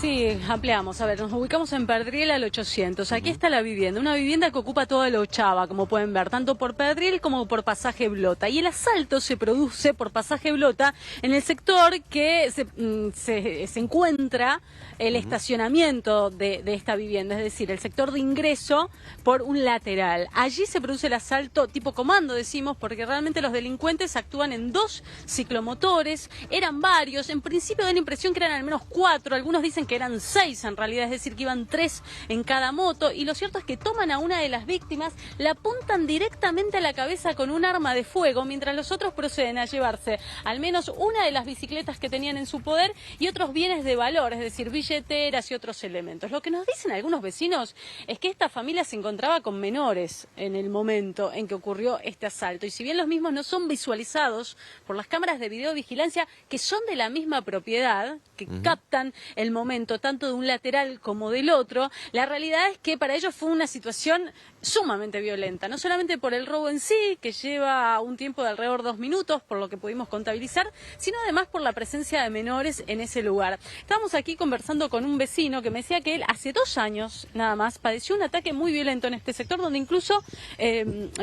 Sí, ampliamos. A ver, nos ubicamos en Perdriel al 800. Aquí está la vivienda, una vivienda que ocupa toda la Ochava, como pueden ver, tanto por Perdriel como por Pasaje Blota. Y el asalto se produce por Pasaje Blota en el sector que se encuentra el estacionamiento de esta vivienda, es decir, el sector de ingreso por un lateral. Allí se produce el asalto tipo comando, decimos, porque realmente los delincuentes actúan en 2 ciclomotores, eran varios, en principio da la impresión que eran al menos 4, algunos dicen que eran 6 en realidad, es decir, que iban 3 en cada moto, y lo cierto es que toman a una de las víctimas, la apuntan directamente a la cabeza con un arma de fuego, mientras los otros proceden a llevarse al menos una de las bicicletas que tenían en su poder y otros bienes de valor, es decir, billeteras y otros elementos. Lo que nos dicen algunos vecinos es que esta familia se encontraba con menores en el momento en que ocurrió este asalto, y si bien los mismos no son visualizados por las cámaras de videovigilancia que son de la misma propiedad, que captan el momento tanto de un lateral como del otro, la realidad es que para ellos fue una situación sumamente violenta, no solamente por el robo en sí, que lleva un tiempo de alrededor de 2 minutos, por lo que pudimos contabilizar, sino además por la presencia de menores en ese lugar. Estábamos aquí conversando con un vecino que me decía que él hace 2 años nada más padeció un ataque muy violento en este sector, donde incluso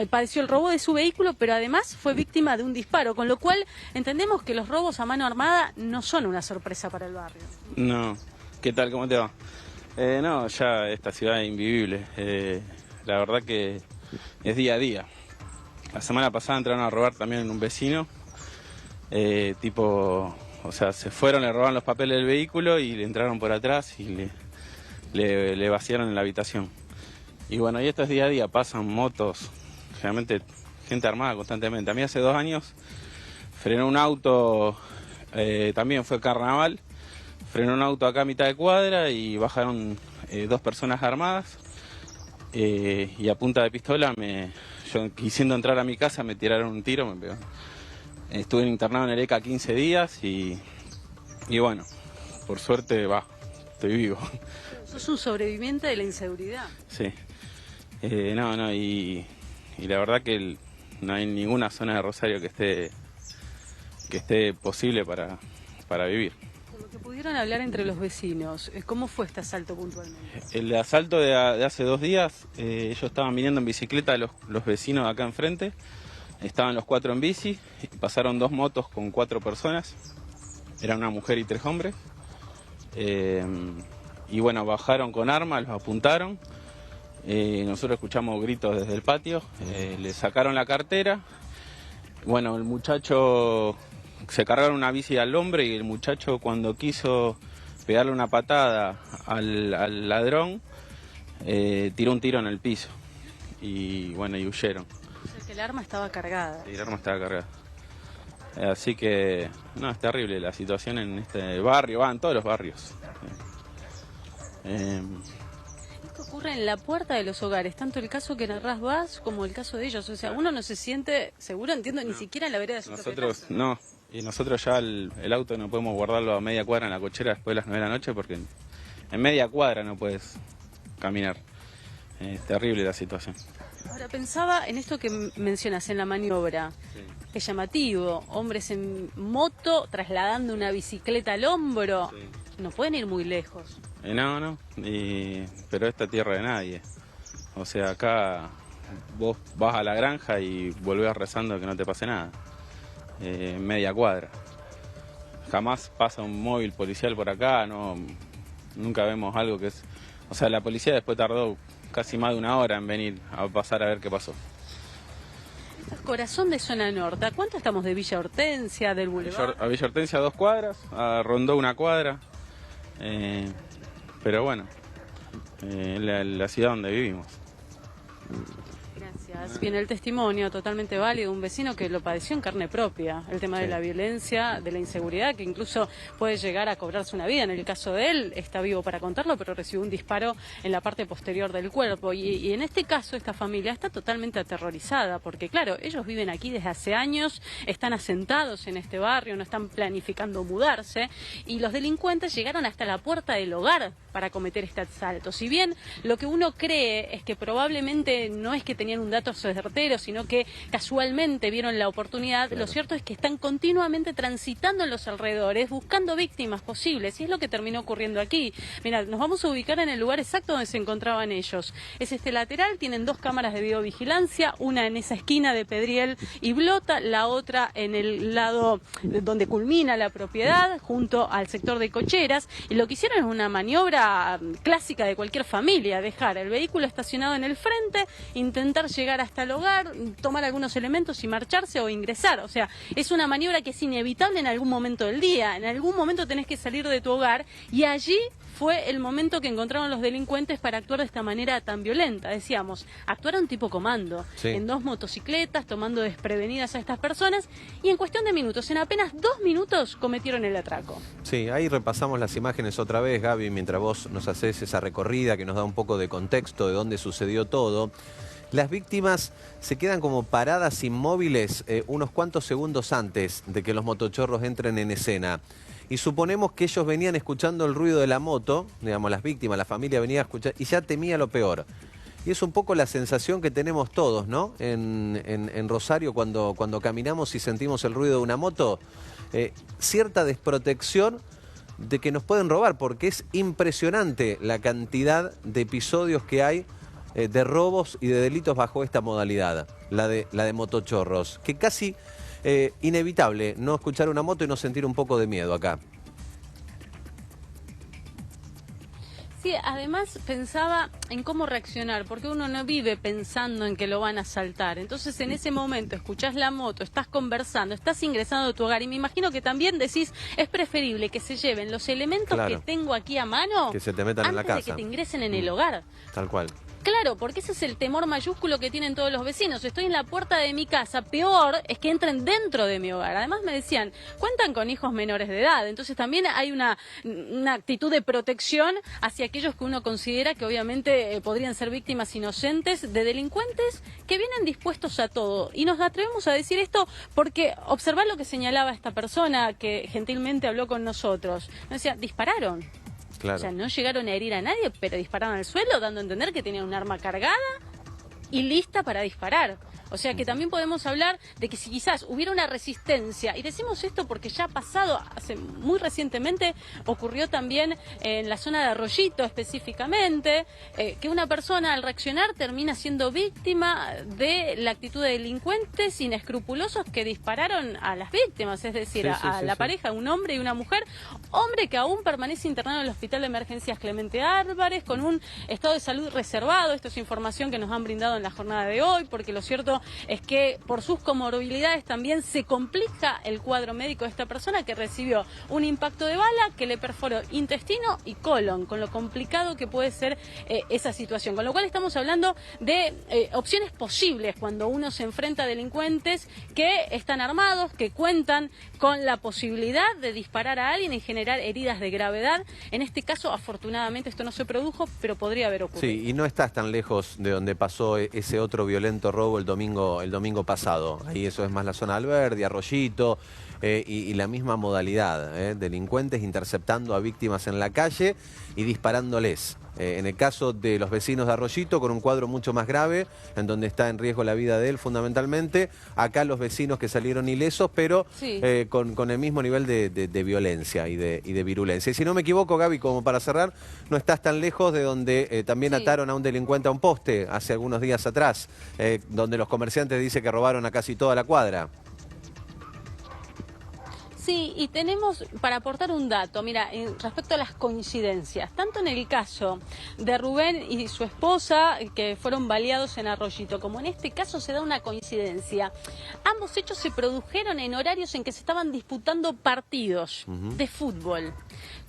padeció el robo de su vehículo, pero además fue víctima de un disparo, con lo cual entendemos que los robos a mano armada no son una sorpresa para el barrio. No, ¿qué tal? ¿Cómo te va? No, ya esta ciudad es invivible. La verdad que es día a día. La semana pasada entraron a robar también un vecino. O sea, se fueron, le robaron los papeles del vehículo y le entraron por atrás y le vaciaron en la habitación. Y bueno, y esto es día a día, pasan motos, generalmente gente armada constantemente. A mí hace 2 años frenó un auto, también fue carnaval, frenó un auto acá a mitad de cuadra y bajaron 2 personas armadas y a punta de pistola, yo quisiendo entrar a mi casa, me tiraron un tiro, me pegó. Estuve internado en el ECA 15 días y bueno, por suerte estoy vivo. ¿Sos un sobreviviente de la inseguridad? Sí. Y la verdad que no hay ninguna zona de Rosario que esté posible para vivir. Por lo que pudieron hablar entre los vecinos, ¿cómo fue este asalto puntualmente? El asalto de hace 2 días, ellos estaban viniendo en bicicleta, los vecinos de acá enfrente, estaban los 4 en bici, y pasaron 2 motos con 4 personas, era una mujer y 3 hombres, y bueno, bajaron con armas, los apuntaron. Nosotros escuchamos gritos desde el patio, le sacaron la cartera, bueno, el muchacho, se cargaron una bici al hombre y el muchacho cuando quiso pegarle una patada al ladrón, tiró un tiro en el piso y bueno, y huyeron. O sea que el arma estaba cargada. Sí, el arma estaba cargada. Así que, no, es terrible la situación en este barrio, en todos los barrios. Esto ocurre en la puerta de los hogares, tanto el caso que narrás vos como el caso de ellos. O sea, uno no se siente seguro, entiendo, ni siquiera en la vereda de su propia casa. No, y nosotros ya el auto no podemos guardarlo a media cuadra en la cochera después de las 9 de la noche porque en media cuadra no puedes caminar. Es terrible la situación. Ahora pensaba en esto que mencionas en la maniobra. Sí. Es llamativo, hombres en moto trasladando una bicicleta al hombro. Sí. No pueden ir muy lejos. No, pero esta tierra de nadie. O sea, acá vos vas a la granja y volvés rezando que no te pase nada. Media cuadra. Jamás pasa un móvil policial por acá, nunca vemos algo que es... O sea, la policía después tardó casi más de 1 hora en venir a pasar a ver qué pasó. Esto es corazón de zona norte. ¿A cuánto estamos de Villa Hortensia, del Boulevard? A Villa Hortensia 2 cuadras, a Rondó 1 cuadra. Pero bueno, la ciudad donde vivimos. Gracias. Bien, el testimonio totalmente válido de un vecino que lo padeció en carne propia, el tema de la violencia, de la inseguridad, que incluso puede llegar a cobrarse una vida. En el caso de él, está vivo para contarlo, pero recibió un disparo en la parte posterior del cuerpo. Y en este caso, esta familia está totalmente aterrorizada, porque claro, ellos viven aquí desde hace años, están asentados en este barrio, no están planificando mudarse, y los delincuentes llegaron hasta la puerta del hogar para cometer este asalto. Si bien lo que uno cree es que probablemente no es que tenían un dato indicios certeros, sino que casualmente vieron la oportunidad, Claro. lo cierto es que están continuamente transitando en los alrededores, buscando víctimas posibles, y es lo que terminó ocurriendo aquí. Mira, nos vamos a ubicar en el lugar exacto donde se encontraban ellos. Es este lateral, tienen 2 cámaras de videovigilancia, una en esa esquina de Pedriel y Blota, la otra en el lado donde culmina la propiedad, junto al sector de cocheras, y lo que hicieron es una maniobra clásica de cualquier familia, dejar el vehículo estacionado en el frente, intentar llegar hasta el hogar, tomar algunos elementos y marcharse o ingresar. O sea, es una maniobra que es inevitable en algún momento del día, en algún momento tenés que salir de tu hogar, y allí fue el momento que encontraron los delincuentes para actuar de esta manera tan violenta. Decíamos, actuaron tipo comando, Sí. en 2 motocicletas, tomando desprevenidas a estas personas, y en cuestión de minutos, en apenas 2 minutos, cometieron el atraco. Sí, ahí repasamos las imágenes otra vez, Gaby, mientras vos nos haces esa recorrida que nos da un poco de contexto de dónde sucedió todo. Las víctimas se quedan como paradas inmóviles unos cuantos segundos antes de que los motochorros entren en escena. Y suponemos que ellos venían escuchando el ruido de la moto, digamos, las víctimas, la familia venía a escuchar y ya temía lo peor. Y es un poco la sensación que tenemos todos, ¿no? En Rosario cuando caminamos y sentimos el ruido de una moto, cierta desprotección de que nos pueden robar, porque es impresionante la cantidad de episodios que hay de robos y de delitos bajo esta modalidad, la de motochorros, que casi inevitable no escuchar una moto y no sentir un poco de miedo acá. Sí, además pensaba en cómo reaccionar, porque uno no vive pensando en que lo van a asaltar. Entonces, en ese momento, escuchás la moto, estás conversando, estás ingresando a tu hogar, y me imagino que también decís, es preferible que se lleven los elementos Claro. que tengo aquí a mano Que se te metan en la antes de casa. que te ingresen en el hogar. Tal cual. Claro, porque ese es el temor mayúsculo que tienen todos los vecinos. Estoy en la puerta de mi casa, peor es que entren dentro de mi hogar. Además me decían, cuentan con hijos menores de edad, entonces también hay una actitud de protección hacia aquellos que uno considera que obviamente podrían ser víctimas inocentes de delincuentes que vienen dispuestos a todo. Y nos atrevemos a decir esto porque observar lo que señalaba esta persona que gentilmente habló con nosotros. Nos decía, dispararon. Claro. O sea, no llegaron a herir a nadie, pero dispararon al suelo, dando a entender que tenían un arma cargada y lista para disparar. O sea que también podemos hablar de que si quizás hubiera una resistencia, y decimos esto porque ya ha pasado, muy recientemente ocurrió también en la zona de Arroyito específicamente, que una persona al reaccionar termina siendo víctima de la actitud de delincuentes inescrupulosos que dispararon a las víctimas, es decir, a la pareja, un hombre y una mujer, hombre que aún permanece internado en el Hospital de Emergencias Clemente Álvarez con un estado de salud reservado. Esto es información que nos han brindado en la jornada de hoy, porque lo cierto es que por sus comorbilidades también se complica el cuadro médico de esta persona, que recibió un impacto de bala que le perforó intestino y colon, con lo complicado que puede ser esa situación. Con lo cual estamos hablando de opciones posibles cuando uno se enfrenta a delincuentes que están armados, que cuentan con la posibilidad de disparar a alguien y generar heridas de gravedad. En este caso, afortunadamente, esto no se produjo, pero podría haber ocurrido. Sí, y no estás tan lejos de donde pasó ese otro violento robo el domingo pasado. Ahí eso es más la zona de Alberdi, Arroyito, y la misma modalidad, delincuentes interceptando a víctimas en la calle y disparándoles. En el caso de los vecinos de Arroyito, con un cuadro mucho más grave, en donde está en riesgo la vida de él fundamentalmente. Acá los vecinos que salieron ilesos, pero Sí. con el mismo nivel de violencia y de virulencia. Y si no me equivoco, Gaby, como para cerrar, no estás tan lejos de donde también Sí. ataron a un delincuente a un poste hace algunos días atrás, donde los comerciantes dicen que robaron a casi toda la cuadra. Sí, y tenemos para aportar un dato, mira, respecto a las coincidencias, tanto en el caso de Rubén y su esposa, que fueron baleados en Arroyito, como en este caso se da una coincidencia. Ambos hechos se produjeron en horarios en que se estaban disputando partidos de fútbol,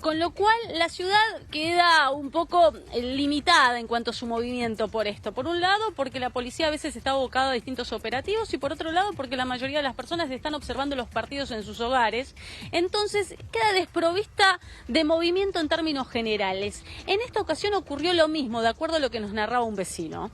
con lo cual la ciudad queda un poco limitada en cuanto a su movimiento por esto. Por un lado, porque la policía a veces está abocada a distintos operativos, y por otro lado, porque la mayoría de las personas están observando los partidos en sus hogares. Entonces queda desprovista de movimiento en términos generales. En esta ocasión ocurrió lo mismo, de acuerdo a lo que nos narraba un vecino.